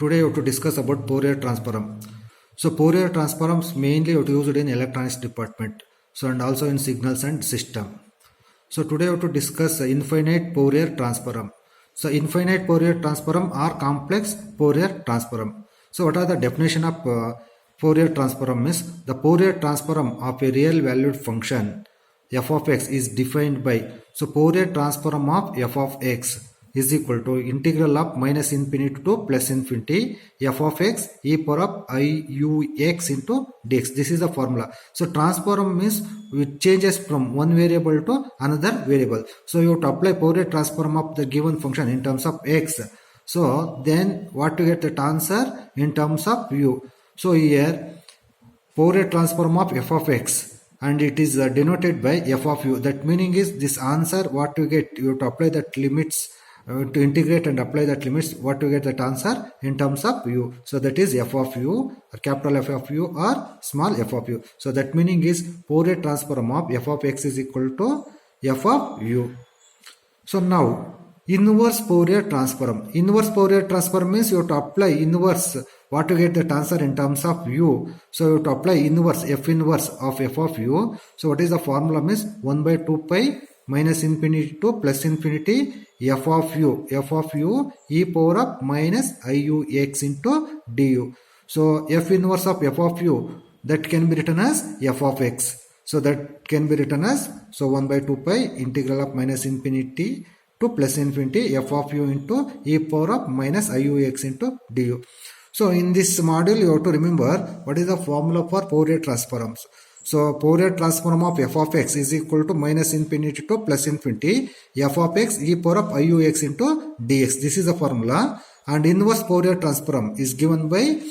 Today we have to discuss about Fourier transform. So Fourier transforms mainly used in electronics department. So and also in signals and system. So today we have to discuss infinite Fourier transform. So infinite Fourier transform or complex Fourier transform. So what are the definition of Fourier transform is the Fourier transform of a real valued function f of x is defined by Fourier transform of f of x is equal to integral of minus infinity to plus infinity f of x e power of I u x into dx. This is the formula. So transform means it changes from one variable to another variable. So you have to apply Fourier transform of the given function in terms of x. So then what to get that answer in terms of u. So here Fourier transform of f of x and it is denoted by f of u. That meaning is this answer what you get, you have to apply that limits to integrate and apply that limits, what to get that answer in terms of u. So that is f of u or capital F of u or small f of u. So that meaning is Fourier transform of f of x is equal to f of u. So now inverse Fourier transform. Inverse Fourier transform means you have to apply inverse what to get that answer in terms of u. So you have to apply inverse f inverse of f of u. So what is the formula means 1 by 2 pi minus infinity to plus infinity f of u e power of minus I u x into du. So f inverse of f of u that can be written as f of x. So that can be written as 1 by 2 pi integral of minus infinity to plus infinity f of u into e power of minus I u x into du. So in this module you have to remember what is the formula for Fourier transforms. So Fourier transform of f of x is equal to minus infinity to plus infinity f of x e power of I u x into dx. This is the formula. And inverse Fourier transform is given by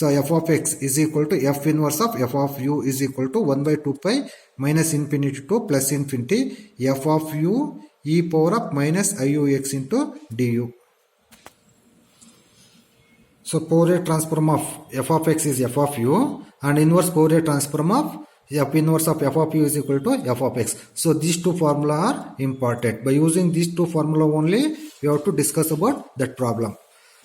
f of x is equal to f inverse of f of u is equal to 1 by 2 pi minus infinity to plus infinity f of u e power of minus I u x into du. So Fourier transform of f of x is f of u and inverse Fourier transform of f inverse of f of u is equal to f of x. So these two formula are important. By using these two formula only we have to discuss about that problem.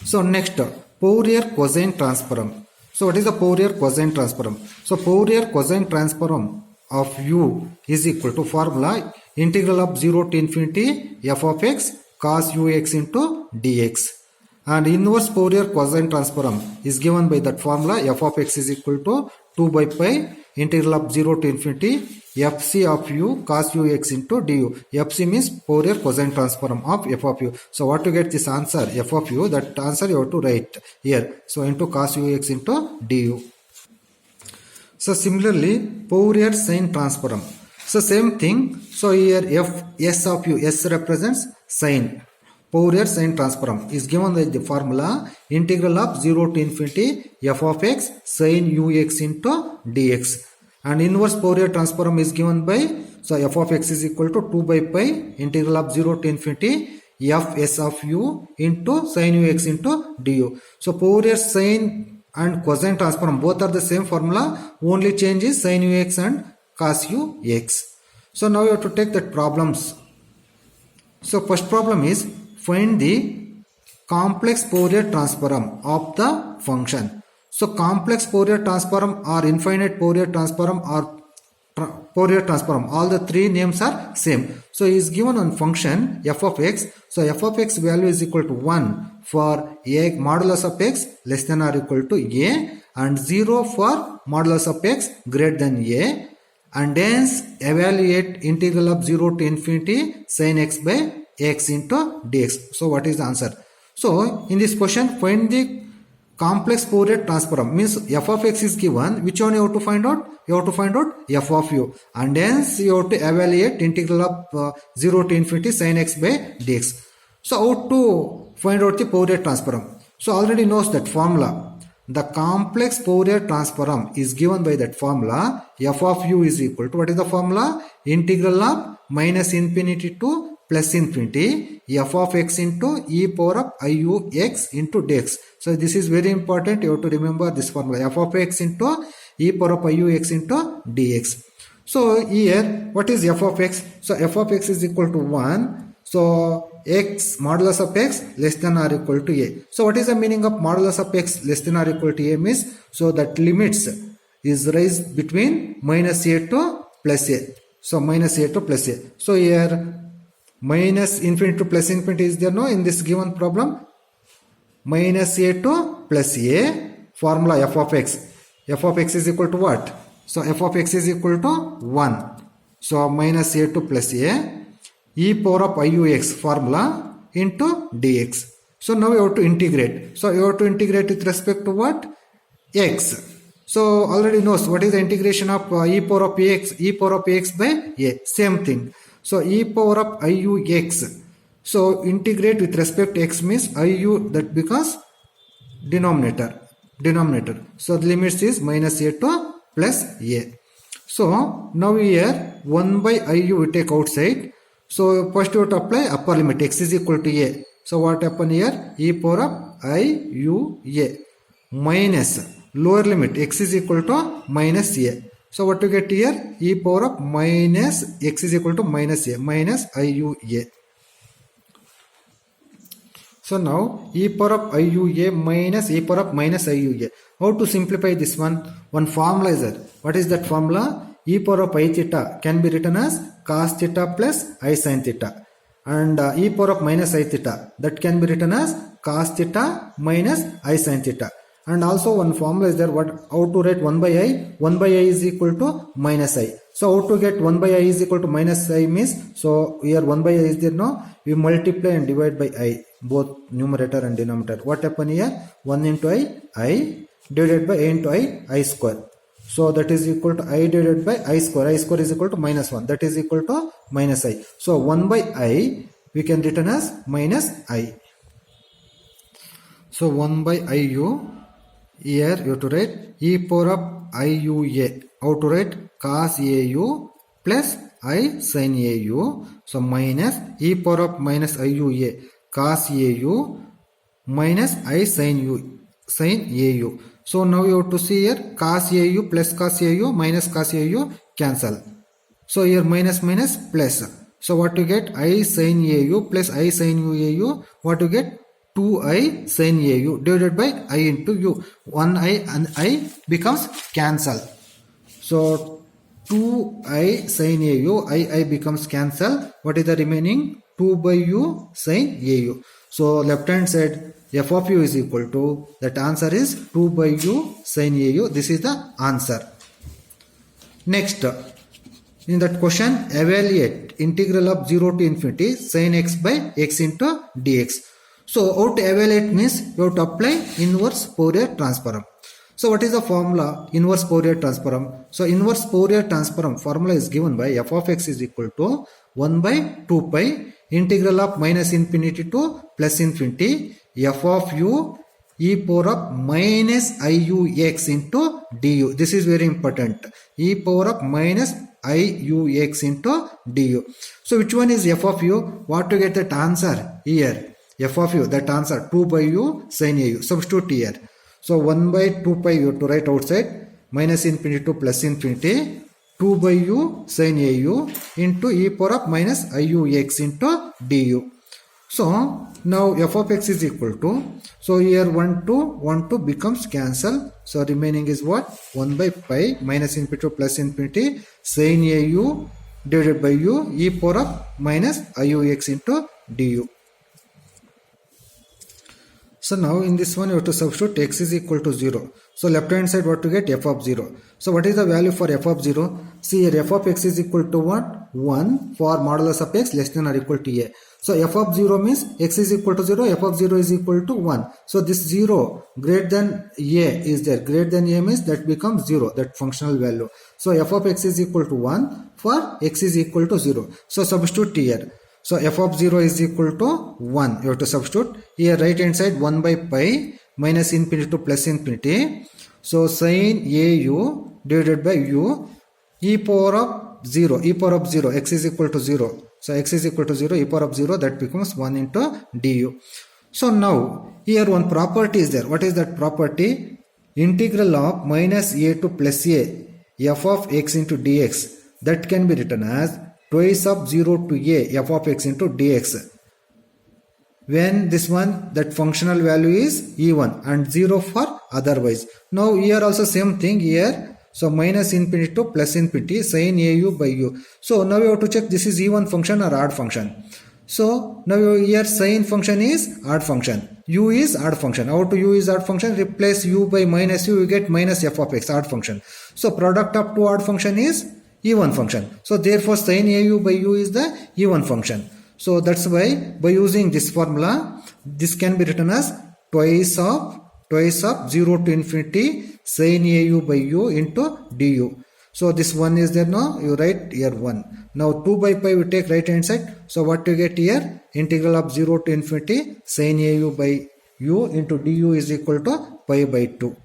So next Fourier cosine transform. So what is the Fourier cosine transform? So Fourier cosine transform of u is equal to formula integral of 0 to infinity f of x cos u x into dx. And inverse Fourier cosine transform is given by that formula f of x is equal to 2 by pi integral of 0 to infinity fc of u cos u x into du. Fc means Fourier cosine transform of f of u. So what to get this answer f of u, that answer you have to write here. So into cos u x into du. So similarly Fourier sine transform. So same thing. So here f s of u, s represents sine. Fourier sine transform is given by the formula integral of 0 to infinity f of x sin u x into dx. And inverse Fourier transform is given by f of x is equal to 2 by pi integral of 0 to infinity f s of u into sin u x into du. So Fourier sine and cosine transform both are the same formula, only change is sin u x and cos u x. So now you have to take that problems. So first problem is find the complex Fourier transform of the function. So complex Fourier transform or infinite Fourier transform or Fourier transform, all the three names are same. So is given on function f of x. So f of x value is equal to 1 for a modulus of x less than or equal to a and 0 for modulus of x greater than a, and hence evaluate integral of 0 to infinity sin x by x into dx. So what is the answer? So in this question find the complex Fourier transform, means f of x is given, which one you have to find out? You have to find out f of u, and hence you have to evaluate integral of 0 to infinity sin x by dx. So how to find out the Fourier transform? So already knows that formula. The complex Fourier transform is given by that formula f of u is equal to, what is the formula? Integral of minus infinity to plus infinity f of x into e power of I u x into dx. So this is very important, you have to remember this formula f of x into e power of I u x into dx. So here what is f of x? So f of x is equal to 1. So x modulus of x less than or equal to a. So what is the meaning of modulus of x less than or equal to a means? So that limits is raised between minus a to plus a. So minus a to plus a. So here minus infinity to plus infinity is there no in this given problem. Minus a to plus a, formula f of x. F of x is equal to what? So f of x is equal to 1. So minus a to plus a, e power of iux formula into dx. So now you have to integrate. So you have to integrate with respect to what? X. So already knows what is the integration of e power of ax, e power of ax by a. Same thing. So e power of iux. So integrate with respect to x means iu, that becomes denominator. So the limits is minus a to plus a. So now here 1 by iu we take outside. So first you have to apply upper limit, x is equal to a. So what happen here? E power of iua minus lower limit, x is equal to minus a. So what you get here? E power of minus x is equal to minus a, minus iua. So now e power of iua minus e power of minus iua. How to simplify this one? One formula is there. What is that formula? E power of I theta can be written as cos theta plus I sin theta. And e power of minus I theta, that can be written as cos theta minus I sin theta. And also one formula is there, what how to write 1 by I? 1 by I is equal to minus I. So how to get 1 by I is equal to minus I means, so here 1 by I is there no, we multiply and divide by I, both numerator and denominator. What happen here? 1 into I divided by a into I square. So that is equal to I divided by I square is equal to minus 1, that is equal to minus I. So 1 by I we can written as minus I. So 1 by iu, here you have to write e power of iua. How to write? Cos au plus I sin au. So minus e power of minus iua cos au minus I sin au. So now you have to see here cos au plus cos au minus cos au cancel. So here minus plus. So what you get? I sin au plus I sin au. What you get? 2i sin au divided by I into u. 1i and I becomes cancel. So 2i sin au, I becomes cancel. What is the remaining? 2 by u sin au. So left hand side f of u is equal to, that answer is 2 by u sin au. This is the answer. Next, in that question, evaluate integral of 0 to infinity sin x by x into dx. So how to evaluate means you have to apply inverse Fourier transform. So what is the formula? Inverse Fourier transform. So inverse Fourier transform formula is given by f of x is equal to 1 by 2 pi integral of minus infinity to plus infinity f of u e power of minus iux into du. This is very important. E power of minus iux into du. So which one is f of u? What to get that answer here? F of u, that answer 2 by u sin au. Substitute here. So 1 by 2 pi you have to write outside, minus infinity to plus infinity, 2 by u sin au into e power of minus iux into du. So now f of x is equal to, so here 1 2 becomes cancel. So remaining is what? 1 by pi minus infinity to plus infinity sin au divided by u e power of minus iux into du. So now in this one you have to substitute x is equal to 0. So left hand side what to get? F of 0. So what is the value for f of 0? See here f of x is equal to what? 1 for modulus of x less than or equal to a. So f of 0 means x is equal to 0, f of 0 is equal to 1. So this 0 greater than a is there. Greater than a means that becomes 0, that functional value. So f of x is equal to 1 for x is equal to 0. So substitute here. So f of 0 is equal to 1. You have to substitute. Here right hand side 1 by pi minus infinity to plus infinity. So sin au divided by u e power of 0. E power of 0. X is equal to 0. So x is equal to 0. E power of 0, that becomes 1 into du. So now here one property is there. What is that property? Integral of minus a to plus a f of x into dx. That can be written as twice of 0 to a f of x into dx. when this one, that functional value is even and 0 for otherwise. Now here also same thing here. So minus infinity to plus infinity sin au by u. So now you have to check this is even function or odd function. So now here sin function is odd function, u is odd function. How to u is odd function? Replace u by minus u, you get minus f of x, odd function. So product of two odd function is even function. So therefore sin au by u is the even function. So that's why by using this formula, this can be written as twice of 0 to infinity sin au by u into du. So this one is there now, you write here 1. Now 2 by pi we take right hand side. So what you get here? Integral of 0 to infinity sin au by u into du is equal to pi by 2.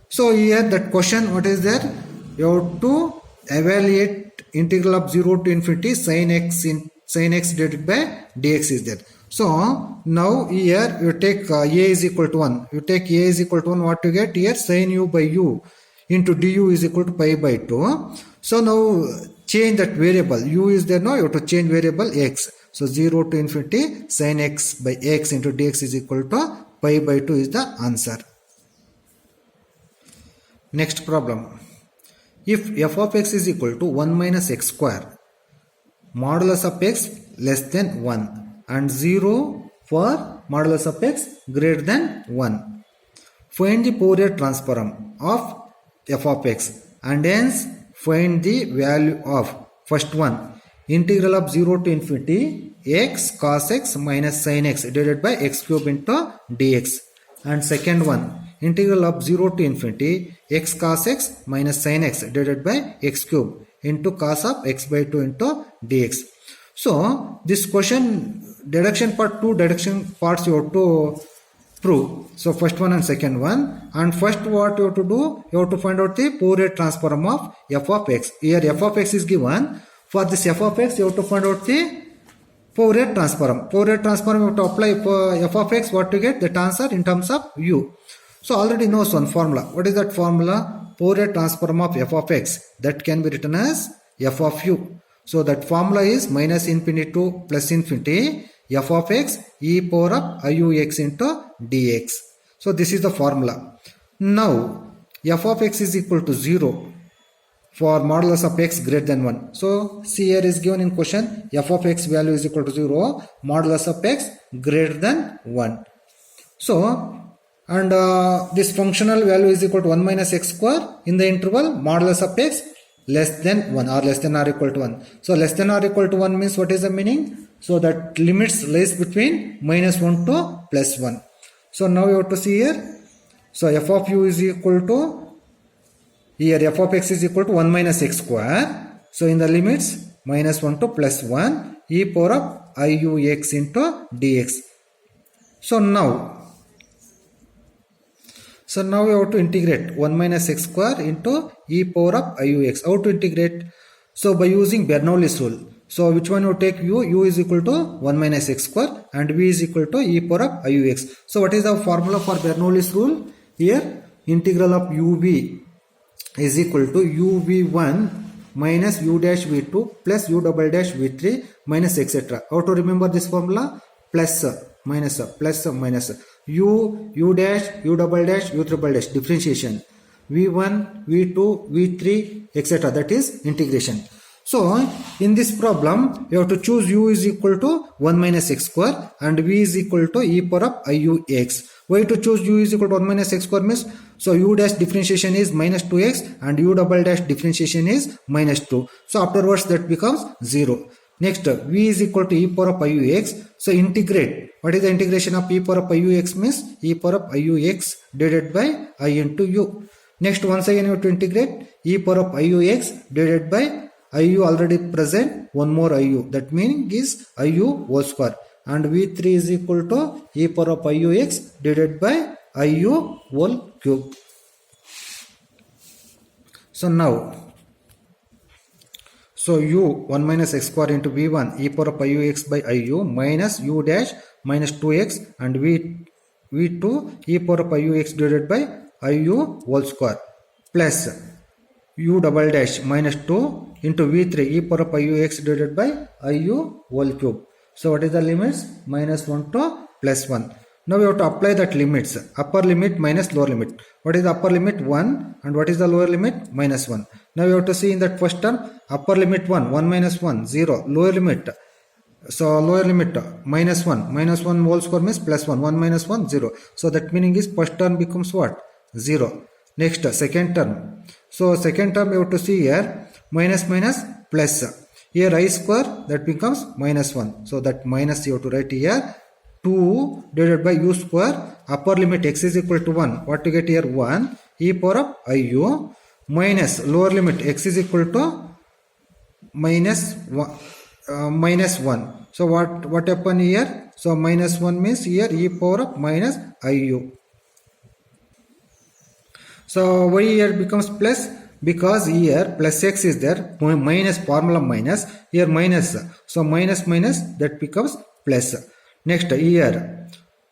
So here that question, what is there? You have to evaluate integral of 0 to infinity sin x divided by dx is there. So now here you take a is equal to 1. You take a is equal to 1, what you get here? Sin u by u into du is equal to pi by 2. So now change that variable. U is there now, you have to change variable x. So 0 to infinity sin x by x into dx is equal to pi by 2 is the answer. Next problem. If f of x is equal to 1 minus x square, modulus of x less than 1 and 0 for modulus of x greater than 1. Find the Fourier transform of f of x and hence find the value of first one, integral of 0 to infinity x cos x minus sin x divided by x cube into dx, and second one, integral of 0 to infinity x cos x minus sin x divided by x cube into cos of x by 2 into dx. So this question deduction part, two deduction parts you have to prove. So first one and second one, and first what you have to do, you have to find out the Fourier transform of f of x. Here f of x is given. For this f of x you have to find out the Fourier transform. Fourier transform you have to apply for f of x, what to get that answer in terms of u. So already knows one formula. What is that formula? Fourier transform of f of x, that can be written as f of u. So that formula is minus infinity to plus infinity f of x e power of iux into dx. So this is the formula. Now f of x is equal to 0 for modulus of x greater than 1. So see here is given in question, f of x value is equal to 0, modulus of x greater than 1. So and this functional value is equal to 1 minus x square in the interval modulus of x less than 1 or less than or equal to 1. So less than or equal to 1 means what is the meaning? So that limits lies between minus 1 to plus 1. So now you have to see here. So f of u is equal to, here f of x is equal to 1 minus x square. So in the limits minus 1 to plus 1 e power of iux into dx. So now we have to integrate 1 minus x square into e power of iux. How to integrate? So by using Bernoulli's rule. So which one you take u? U is equal to 1 minus x square and v is equal to e power of iux. So what is the formula for Bernoulli's rule? Here integral of uv is equal to uv1 minus u dash v2 plus u double dash v3 minus etc. How to remember this formula? Plus minus plus minus u dash u double dash u triple dash differentiation, v1 v2 v3 etc. that is integration. So in this problem you have to choose u is equal to 1 minus x square and v is equal to e power of iux. Why to choose u is equal to 1 minus x square means, so u dash differentiation is minus 2x and u double dash differentiation is minus 2. So afterwards that becomes 0. Next v is equal to e power of iux. So integrate. What is the integration of e power of iux means? E power of iux divided by I into u. Next once again you have to integrate e power of iux divided by iu already present, one more iu, that means is iu whole square, and v3 is equal to e power of iux divided by iu whole cube. So now u 1 minus x square into v1 e power of iux by iu minus u dash minus 2x and v2 e power of iux divided by iu whole square plus u double dash minus 2 into v3 e power of iux divided by iu whole cube. So what is the limits? Minus 1 to plus 1. Now we have to apply that limits. Upper limit minus lower limit. What is the upper limit? 1. And what is the lower limit? Minus 1. Now we have to see in that first term. Upper limit 1. 1 minus 1. 0. Lower limit. So lower limit minus 1. Minus 1 whole square means plus 1. 1 minus 1. 0. So that meaning is first term becomes what? 0. Next second term. So second term you have to see here. Minus minus plus. Here I square that becomes minus 1. So that minus you have to write here. 2 divided by u square, upper limit x is equal to 1. What to get here? 1 e power of iu minus lower limit x is equal to minus 1. So what happened here? So minus 1 means here e power of minus iu. So why here becomes plus? Because here plus x is there, minus formula minus, here minus. So minus minus that becomes plus. Next here.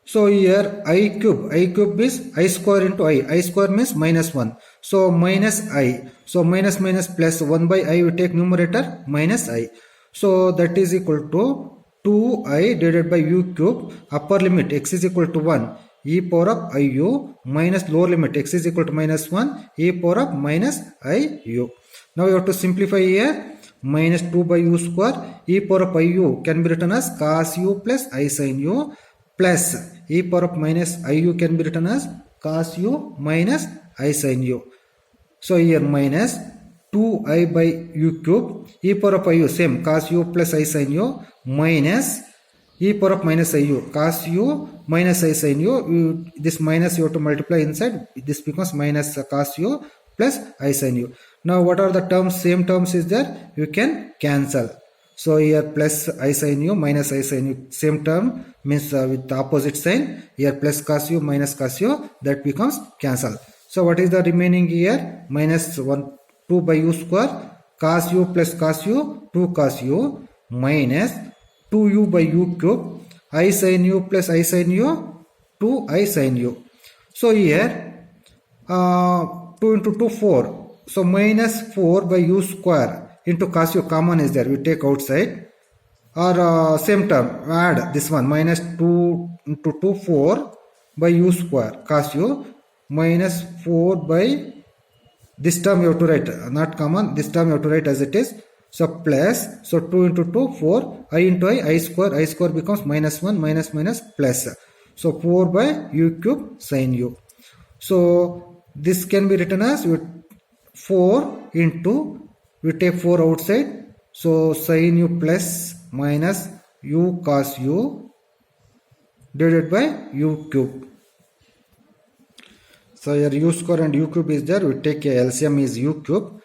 So here I cube is I square into I square means minus 1. So minus I. So minus minus plus 1 by I we take numerator minus I. So that is equal to 2I divided by u cube, upper limit x is equal to 1 e power of iu minus lower limit x is equal to minus 1 e power of minus iu. Now you have to simplify here. Minus 2 by u square e power of iu can be written as cos u plus I sin u plus e power of minus iu can be written as cos u minus I sin u. So here minus 2I by u cube e power of iu same cos u plus I sin u minus e power of minus iu cos u minus I sin u. This minus you have to multiply inside. This becomes minus cos u plus I sin u. Now what are the terms? Same terms is there. You can cancel. So here plus I sin u minus I sin u. Same term means with the opposite sign. Here plus cos u minus cos u. That becomes cancel. So what is the remaining here? Minus 2 by u square. Cos u plus cos u. 2 cos u minus 2u by u cube. I sin u plus I sin u. 2 I sin u. So here 2 into 2 4. So minus 4 by u square into cos u common is there. We take outside. Or same term. Add this one. Minus 2 into 2 4 by u square cos u minus 4 by this term you have to write. Not common. This term you have to write as it is. So plus. So 2 into 2 4. I into I square. I square becomes minus 1 minus minus plus. So 4 by u cube sin u. So this can be written as 4 into, we take 4 outside, so sin u plus minus u cos u divided by u cube. So here u square and u cube is there. We take a LCM is u cube.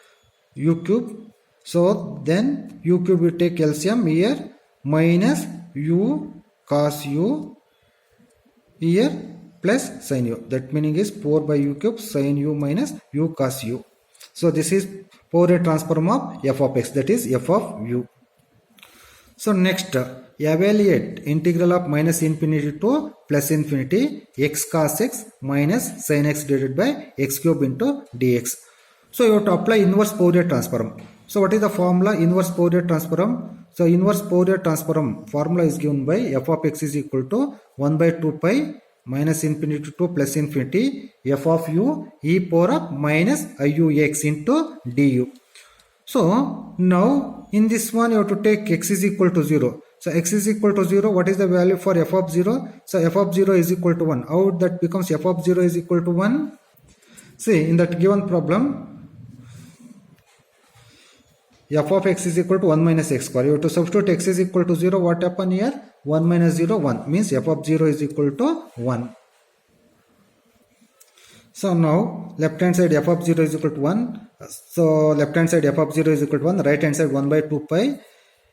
So then u cube we take LCM here minus u cos u here plus sin u. That meaning is 4 by u cube sin u minus u cos u. So this is Fourier transform of f of x, that is f of u. So next evaluate integral of minus infinity to plus infinity x cos x minus sin x divided by x cube into dx. So you have to apply inverse Fourier transform. So what is the formula? Inverse Fourier transform. So inverse Fourier transform formula is given by f of x is equal to 1 by 2 pi minus infinity to plus infinity f of u e power of minus iu x into du. So now in this one you have to take x is equal to 0. So x is equal to 0. What is the value for f of 0? So f of 0 is equal to 1. How that becomes f of 0 is equal to 1? See in that given problem f of x is equal to 1 minus x square. You have to substitute x is equal to 0. What happened here? 1 minus 0, 1 means f of 0 is equal to 1. So now left hand side f of 0 is equal to 1. So left hand side f of 0 is equal to 1. Right hand side 1 by 2 pi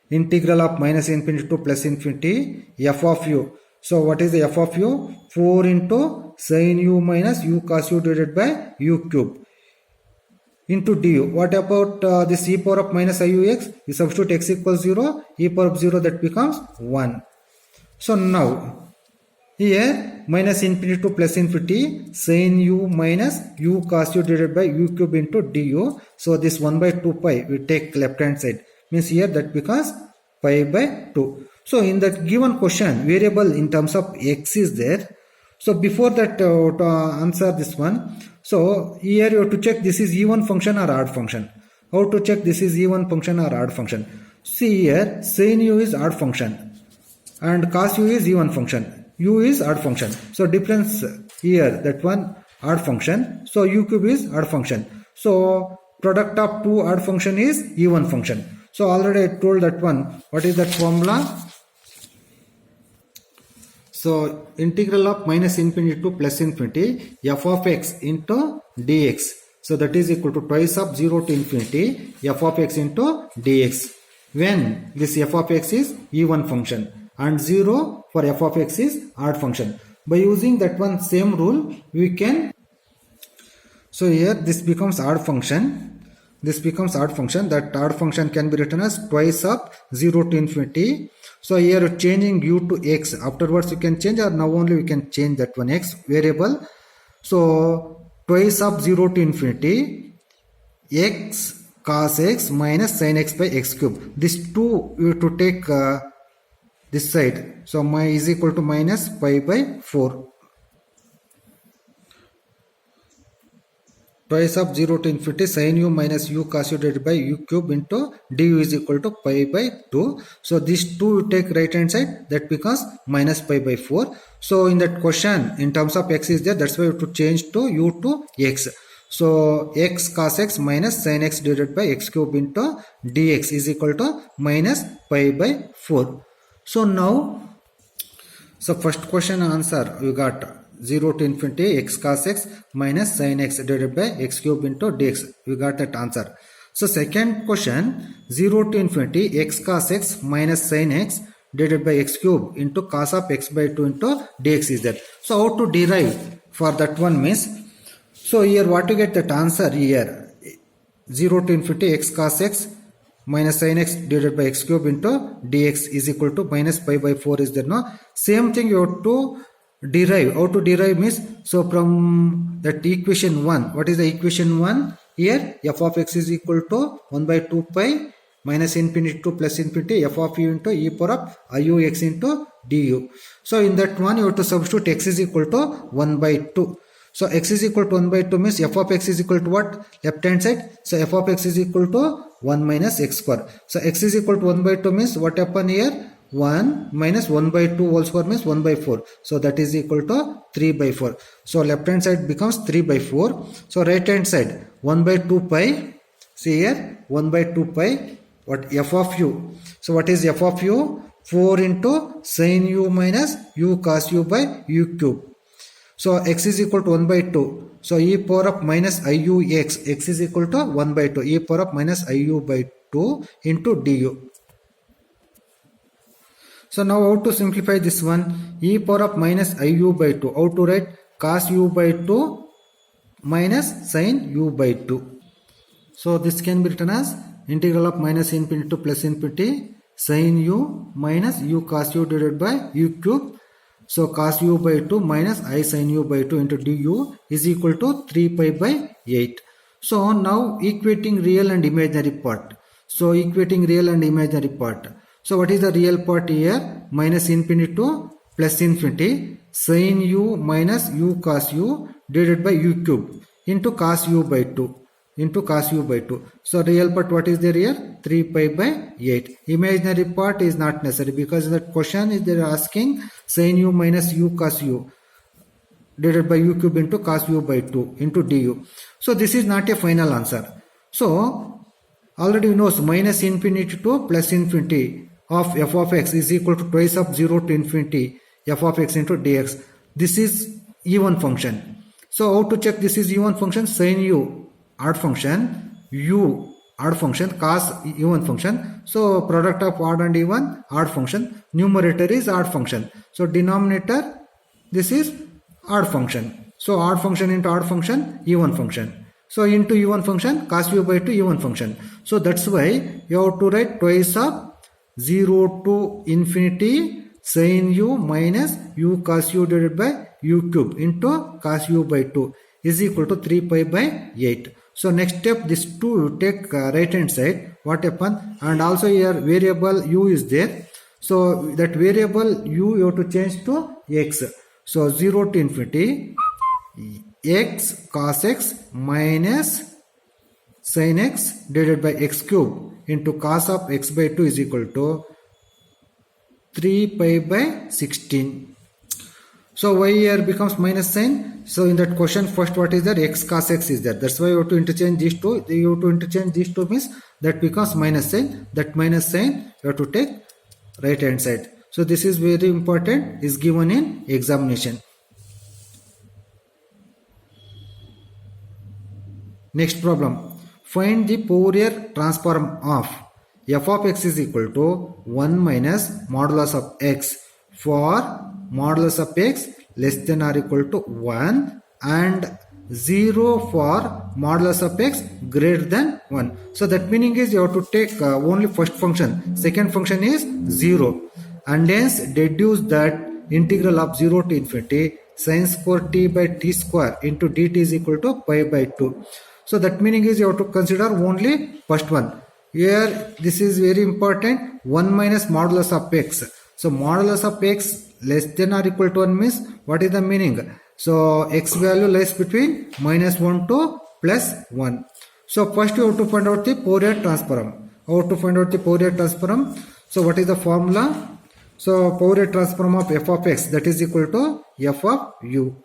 integral of minus infinity to plus infinity f of u. So what is the f of u? 4 into sin u minus u cos u divided by u cube into du. What about this e power of minus iux? We substitute x equals 0, e power of 0 that becomes 1. So now here minus infinity to plus infinity sin u minus u cos u divided by u cube into du. So this 1 by 2 pi we take left hand side means here that becomes pi by 2. So in that given question, variable in terms of x is there. So before that, to answer this one, so here you have to check this is even function or odd function. How to check this is even function or odd function? See here, sin u is odd function and cos u is even function. U is odd function. So difference here, that one odd function. So u cube is odd function. So product of two odd function is even function. So already I told that one. What is that formula? So integral of minus infinity to plus infinity f of x into dx. So that is equal to twice of 0 to infinity f of x into dx. When this f of x is even function and 0 for f of x is odd function. By using that one same rule, we can. So here this becomes odd function. This becomes odd function. That odd function can be written as twice of 0 to infinity. So here changing u to x. Afterwards you can change, or now only we can change that one x variable. So twice of 0 to infinity x cos x minus sin x by x cube. This two you have to take this side. So my is equal to minus pi by 4. Twice of 0 to infinity sin u minus u cos u divided by u cube into du is equal to pi by 2. So this 2 you take right hand side, that becomes minus pi by 4. So in that question, in terms of x is there, that's why you have to change to u to x. So x cos x minus sin x divided by x cube into dx is equal to minus pi by 4. So now, so first question answer we got 0 to infinity x cos x minus sin x divided by x cube into dx. We got that answer. So second question, 0 to infinity x cos x minus sin x divided by x cube into cos of x by 2 into dx is there. So how to derive for that one means, so here what to get that answer here, 0 to infinity x cos x minus sin x divided by x cube into dx is equal to minus pi by 4 is there. No, same thing you have to derive. How to derive means, so from that equation 1, what is the equation 1? Here f of x is equal to 1 by 2 pi minus infinity to plus infinity f of u into e power of iu x into du. So in that one you have to substitute x is equal to 1 by 2. So x is equal to 1 by 2 means f of x is equal to what? Left hand side. So f of x is equal to 1 minus x square. So x is equal to 1 by 2 means what happen here? 1 minus 1 by 2 whole square means 1 by 4. So that is equal to 3 by 4. So left hand side becomes 3 by 4. So right hand side 1 by 2 pi. See here 1 by 2 pi. What f of u? So what is f of u? 4 into sin u minus u cos u by u cube. So x is equal to 1 by 2. So e power of minus iu x. X is equal to 1 by 2. E power of minus iu by 2 into du. So now how to simplify this one? E power of minus iu by 2. How to write? Cos u by 2 minus sin u by 2. So this can be written as integral of minus infinity to plus infinity sin u minus u cos u divided by u cube. So cos u by 2 minus I sin u by 2 into du is equal to 3 pi by 8. So now equating real and imaginary part. So equating real and imaginary part. So what is the real part here? Minus infinity to plus infinity sin u minus u cos u divided by u cube into cos u by 2 into cos u by 2. So real part what is there here? 3 pi by 8. Imaginary part is not necessary because that question is they're asking sin u minus u cos u divided by u cube into cos u by 2 into du. So this is not a final answer. So already you know minus infinity to plus infinity of f of x is equal to twice of 0 to infinity f of x into dx. This is even function. So how to check this is even function? Sin u odd function, u odd function, cos even function. So product of odd and even odd function. Numerator is odd function. So denominator this is odd function. So odd function into odd function, even function. So into even function cos u by 2 even function. So that's why you have to write twice of 0 to infinity sin u minus u cos u divided by u cube into cos u by 2 is equal to 3 pi by 8. So next step, this 2 you take right hand side. What happen? And also here variable u is there. So that variable u you have to change to x. So 0 to infinity x cos x minus sin x divided by x cube into cos of x by 2 is equal to 3 pi by 16. So y here becomes minus sign. So in that question, first what is there? X cos x is there. That's why you have to interchange these two. You have to interchange these two means that becomes minus sign. That minus sign you have to take right hand side. So this is very important. Is given in examination. Next problem. Find the Fourier transform of f of x is equal to 1 minus modulus of x for modulus of x less than or equal to 1 and 0 for modulus of x greater than 1. So that meaning is you have to take only first function. Second function is 0 and hence deduce that integral of 0 to infinity sin square t by t square into dt is equal to pi by 2. So that meaning is you have to consider only first one. Here this is very important. 1 minus modulus of x. So modulus of x less than or equal to 1 means what is the meaning? So x value lies between minus 1 to plus 1. So first you have to find out the Fourier transform. How to find out the Fourier transform? So what is the formula? So Fourier transform of f of x, that is equal to f of u.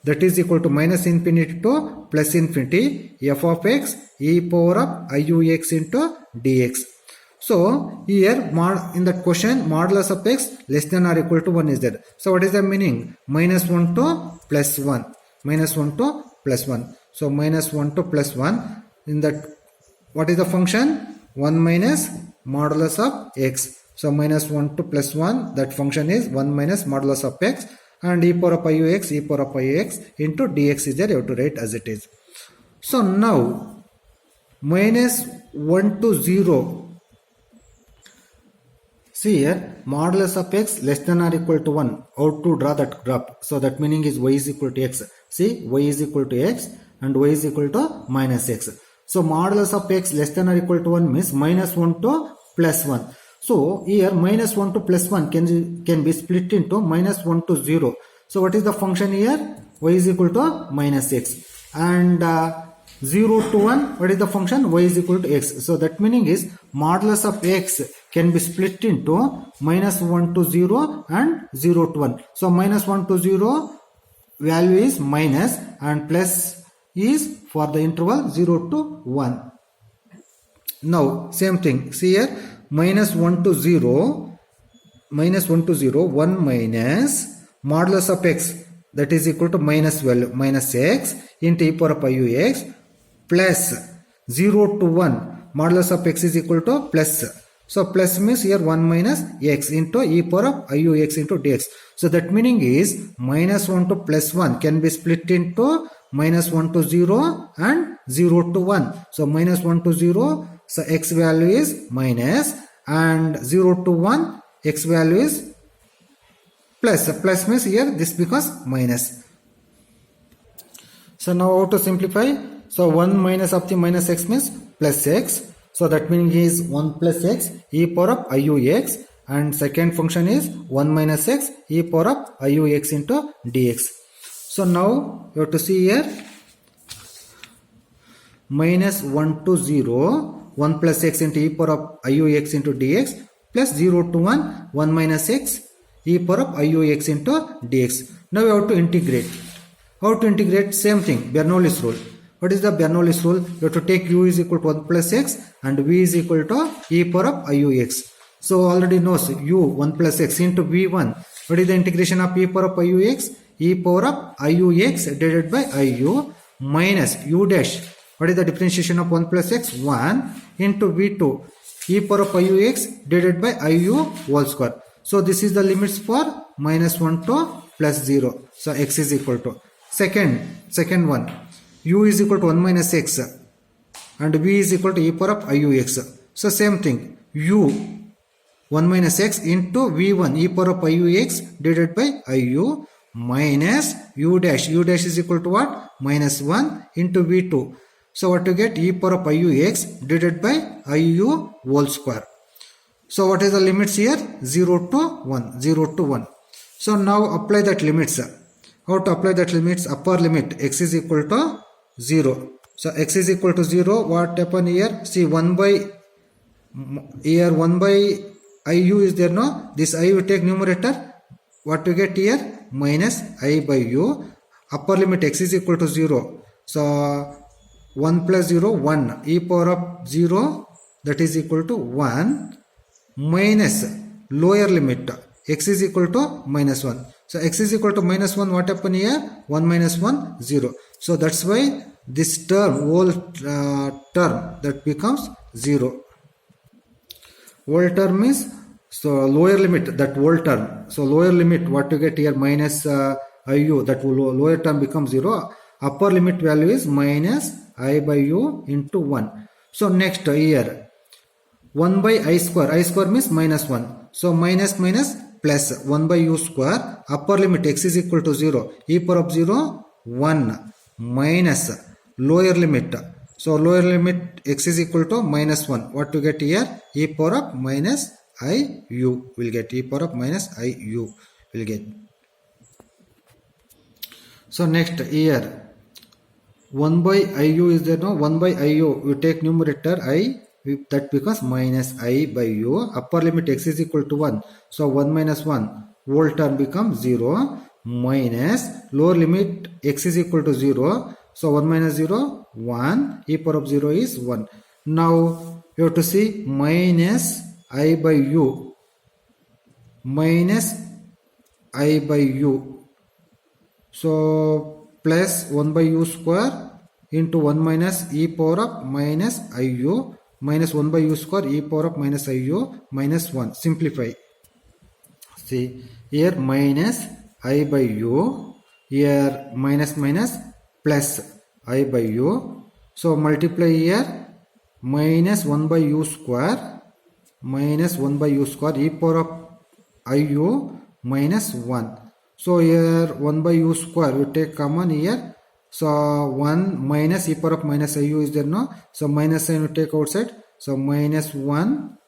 That is equal to minus infinity to plus infinity f of x e power of iux into dx. So here in that question modulus of x less than or equal to 1 is there. So what is the meaning? Minus 1 to plus 1. Minus 1 to plus 1. So minus 1 to plus 1. In that, what is the function? 1 minus modulus of x. So minus 1 to plus 1, that function is 1 minus modulus of x, and e power of iux, e power of iux into dx is there. You have to write as it is. So now minus 1 to 0. See here, modulus of x less than or equal to 1. How to draw that graph? So that meaning is y is equal to x. See, y is equal to x and y is equal to minus x. So modulus of x less than or equal to 1 means minus 1 to plus 1. So here minus 1 to plus 1 can be split into minus 1 to 0. So what is the function here? Y is equal to minus x. And 0 to 1, what is the function? Y is equal to x. So that meaning is modulus of x can be split into minus 1 to 0 and 0 to 1. So minus 1 to 0 value is minus and plus is for the interval 0 to 1. Now same thing. See here, minus 1 to 0, 1 minus modulus of x, that is equal to minus value minus x into e power of iux plus 0 to 1 modulus of x is equal to plus. So plus means here 1 minus x into e power of iux into dx. So that meaning is minus 1 to plus 1 can be split into minus 1 to 0 and 0 to 1. So minus 1 to 0, so x value is minus, and 0 to 1 x value is plus. Plus means here this becomes minus. So now how to simplify? So 1 minus of the minus x means plus x. So that means is 1 plus x e power of iux, and second function is 1 minus x e power of iux into dx. So now you have to see here minus 1 to 0, 1 plus x into e power of iux into dx plus 0 to 1, 1 minus x e power of iux into dx. Now we have to integrate. How to integrate? Same thing, Bernoulli's rule. What is the Bernoulli's rule? You have to take u is equal to 1 plus x and v is equal to e power of iux. So already knows u 1 plus x into v1. What is the integration of e power of iux? E power of iux divided by iu minus u dash. What is the differentiation of 1 plus x? 1 into v2 e power of iux divided by iu whole square. So this is the limits for minus 1 to plus 0. So x is equal to second one, u is equal to 1 minus x and v is equal to e power of iux. So same thing, u 1 minus x into v1 e power of iux divided by iu minus u dash. U dash is equal to what? Minus 1 into v2. So what to get? E power of iux divided by iu whole square. So what is the limits here? 0 to 1. 0 to 1. So now apply that limits. How to apply that limits? Upper limit x is equal to 0. So x is equal to 0. What happen here? See 1 by iu is there, no? This I you take numerator. What you get here? Minus I by u. Upper limit x is equal to 0. So 1 plus 0, 1. E power of 0, that is equal to 1, minus lower limit x is equal to minus 1. So x is equal to minus 1, what happen here? 1 minus 1, 0. So that's why this term, whole term, that becomes 0. Whole term is, so lower limit, that whole term. So lower limit, what you get here? Minus iu, that lower term becomes 0. Upper limit value is minus I by u into 1. So next here, 1 by I square means minus 1. So minus plus 1 by u square. Upper limit x is equal to 0. E power of 0, 1, minus lower limit. So lower limit x is equal to minus 1. What to get here? E power of minus I u will get. E power of minus I u will get. So next here, 1 by iu is there, no? 1 by iu, you take numerator I, that becomes minus I by u. Upper limit x is equal to 1. So 1 minus 1, whole term becomes 0, minus lower limit x is equal to 0. So 1 minus 0, 1. E power of 0 is 1. Now you have to see minus I by u. Minus I by u. So plus 1 by u square into 1 minus e power of minus iu, minus 1 by u square e power of minus iu minus 1. Simplify. See here minus I by u, here minus plus I by u. So multiply here minus 1 by u square, minus 1 by u square e power of iu minus 1. So here 1 by u square we take common here. So 1 minus e power of minus iu is there, no? So minus sign we take outside. So minus 1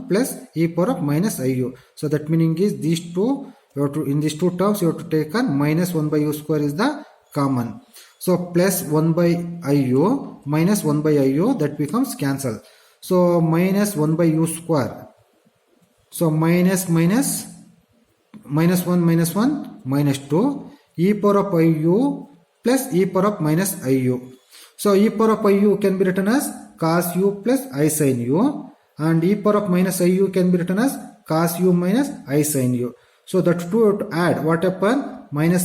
plus e power of minus iu. So that meaning is these two, you have to, in these two terms you have to take on minus 1 by u square is the common. So plus 1 by iu minus 1 by iu, that becomes cancel. So minus 1 by u square. So minus 1 minus 2 e power of iu plus e power of minus iu. So e power of iu can be written as cos u plus I sin u, and e power of minus iu can be written as cos u minus I sin u. So that two have to add. What happen? Minus